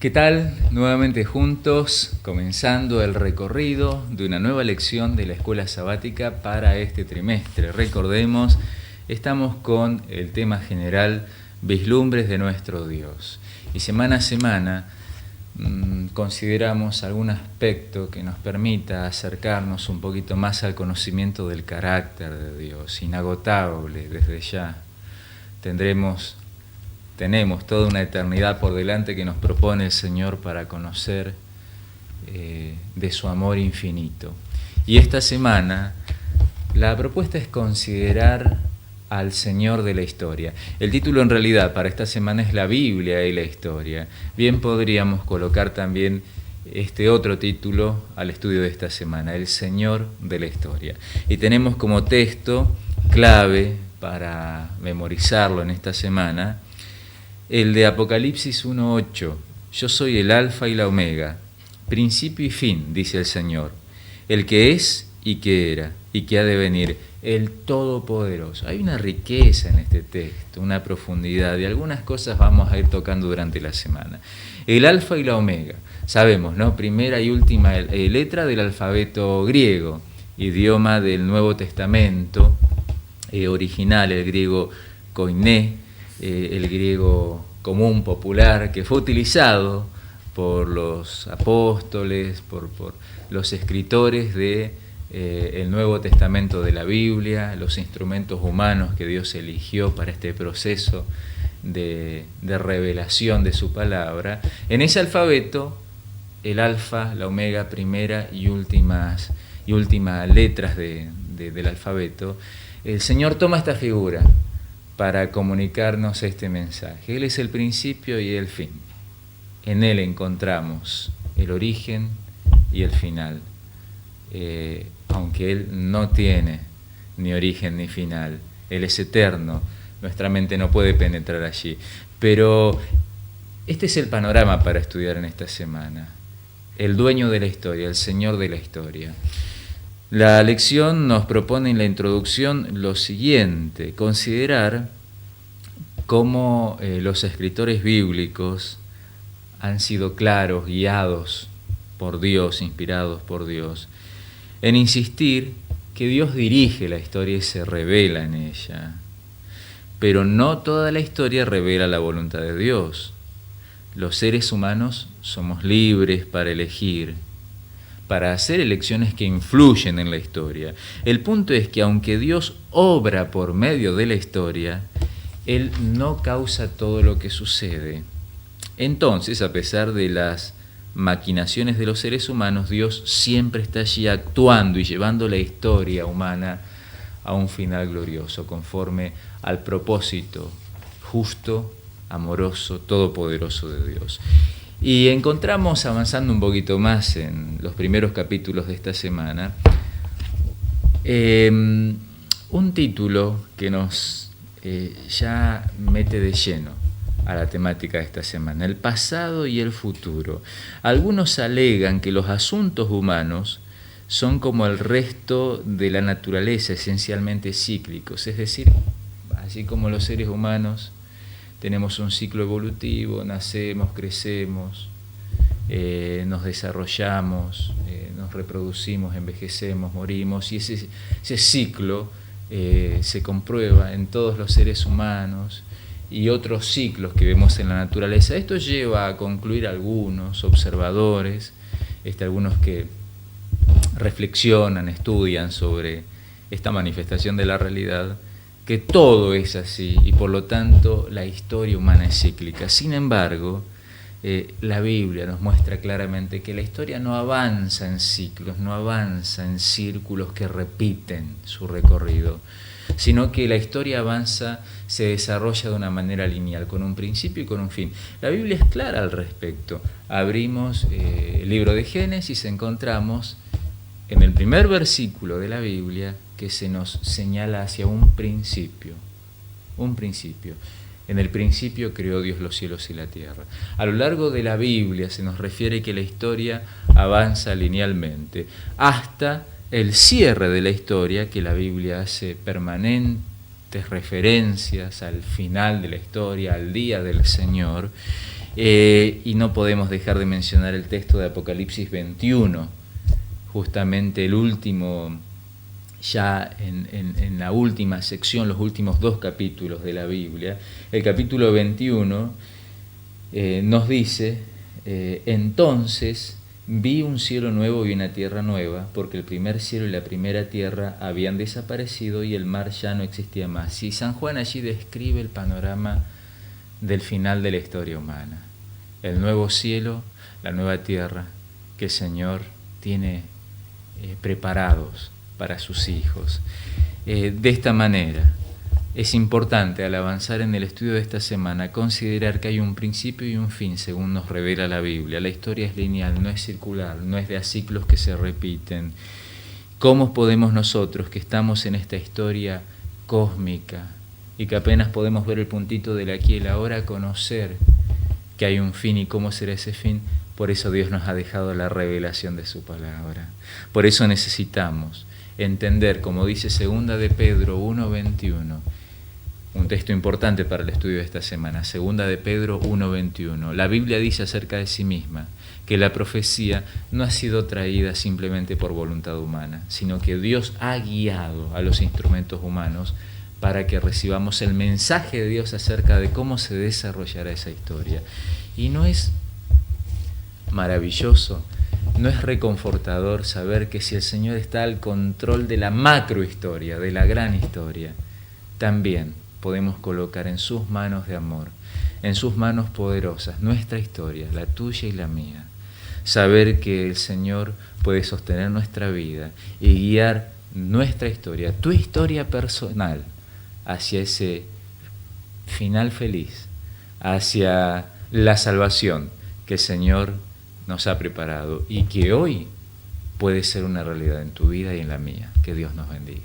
¿Qué tal? Nuevamente juntos, comenzando el recorrido de una nueva lección de la Escuela Sabática para este trimestre. Recordemos, estamos con el tema general Vislumbres de nuestro Dios. Y semana a semana consideramos algún aspecto que nos permita acercarnos un poquito más al conocimiento del carácter de Dios, inagotable desde ya. Tenemos toda una eternidad por delante que nos propone el Señor para conocer de su amor infinito. Y esta semana la propuesta es considerar al Señor de la historia. El título en realidad para esta semana es La Biblia y la historia. Bien podríamos colocar también este otro título al estudio de esta semana, El Señor de la historia. Y tenemos como texto clave para memorizarlo en esta semana el de Apocalipsis 1:8. Yo soy el Alfa y la Omega, principio y fin, dice el Señor, el que es y que era y que ha de venir, el Todopoderoso. Hay una riqueza en este texto, una profundidad, y algunas cosas vamos a ir tocando durante la semana. El Alfa y la Omega, sabemos, ¿no? Primera y última letra del alfabeto griego, idioma del Nuevo Testamento, original, el griego koiné, el griego común, popular, que fue utilizado por los apóstoles, por los escritores de el Nuevo Testamento de la Biblia, los instrumentos humanos que Dios eligió para este proceso de revelación de su palabra. En ese alfabeto, el alfa, la omega, primera y últimas letras del alfabeto, el Señor toma esta figura para comunicarnos este mensaje. Él es el principio y el fin. En Él encontramos el origen y el final. Aunque Él no tiene ni origen ni final. Él es eterno. Nuestra mente no puede penetrar allí. Pero este es el panorama para estudiar en esta semana. El dueño de la historia, el Señor de la historia. La lección nos propone en la introducción lo siguiente: considerar cómo los escritores bíblicos han sido claros, guiados por Dios, inspirados por Dios, en insistir que Dios dirige la historia y se revela en ella. Pero no toda la historia revela la voluntad de Dios. Los seres humanos somos libres para elegir, para hacer elecciones que influyen en la historia. El punto es que aunque Dios obra por medio de la historia, Él no causa todo lo que sucede. Entonces, a pesar de las maquinaciones de los seres humanos, Dios siempre está allí actuando y llevando la historia humana a un final glorioso, conforme al propósito justo, amoroso, todopoderoso de Dios. Y encontramos, avanzando un poquito más en los primeros capítulos de esta semana, un título que nos ya mete de lleno a la temática de esta semana: el pasado y el futuro. Algunos alegan que los asuntos humanos son como el resto de la naturaleza, esencialmente cíclicos, es decir, así como los seres humanos tenemos un ciclo evolutivo, nacemos, crecemos, nos desarrollamos, nos reproducimos, envejecemos, morimos, y ese ciclo se comprueba en todos los seres humanos y otros ciclos que vemos en la naturaleza. Esto lleva a concluir algunos observadores, algunos que reflexionan, estudian sobre esta manifestación de la realidad, que todo es así y por lo tanto la historia humana es cíclica. Sin embargo, la Biblia nos muestra claramente que la historia no avanza en ciclos, no avanza en círculos que repiten su recorrido, sino que la historia avanza, se desarrolla de una manera lineal, con un principio y con un fin. La Biblia es clara al respecto. Abrimos el libro de Génesis, encontramos en el primer versículo de la Biblia que se nos señala hacia un principio. Un principio. En el principio creó Dios los cielos y la tierra. A lo largo de la Biblia se nos refiere que la historia avanza linealmente hasta el cierre de la historia, que la Biblia hace permanentes referencias al final de la historia, al día del Señor, Y no podemos dejar de mencionar el texto de Apocalipsis 21, justamente el último, ya en la última sección, los últimos 2 capítulos de la Biblia. El capítulo 21 nos dice, entonces vi un cielo nuevo y una tierra nueva, porque el primer cielo y la primera tierra habían desaparecido y el mar ya no existía más. Y San Juan allí describe el panorama del final de la historia humana. El nuevo cielo, la nueva tierra que el Señor tiene preparados para sus hijos. De esta manera, es importante al avanzar en el estudio de esta semana considerar que hay un principio y un fin según nos revela la Biblia. La historia es lineal, no es circular, no es de a ciclos que se repiten. ¿Cómo podemos nosotros, que estamos en esta historia cósmica y que apenas podemos ver el puntito del aquí y el ahora, conocer que hay un fin y cómo será ese fin? Por eso Dios nos ha dejado la revelación de su palabra. Por eso necesitamos entender, como dice 2 de Pedro 1:21, un texto importante para el estudio de esta semana, 2 de Pedro 1:21. La Biblia dice acerca de sí misma que la profecía no ha sido traída simplemente por voluntad humana, sino que Dios ha guiado a los instrumentos humanos para que recibamos el mensaje de Dios acerca de cómo se desarrollará esa historia. Y no es maravilloso, no es reconfortador saber que si el Señor está al control de la macrohistoria, de la gran historia, también podemos colocar en sus manos de amor, en sus manos poderosas, nuestra historia, la tuya y la mía. Saber que el Señor puede sostener nuestra vida y guiar nuestra historia, tu historia personal, hacia ese final feliz, hacia la salvación que el Señor nos ha preparado y que hoy puede ser una realidad en tu vida y en la mía. Que Dios nos bendiga.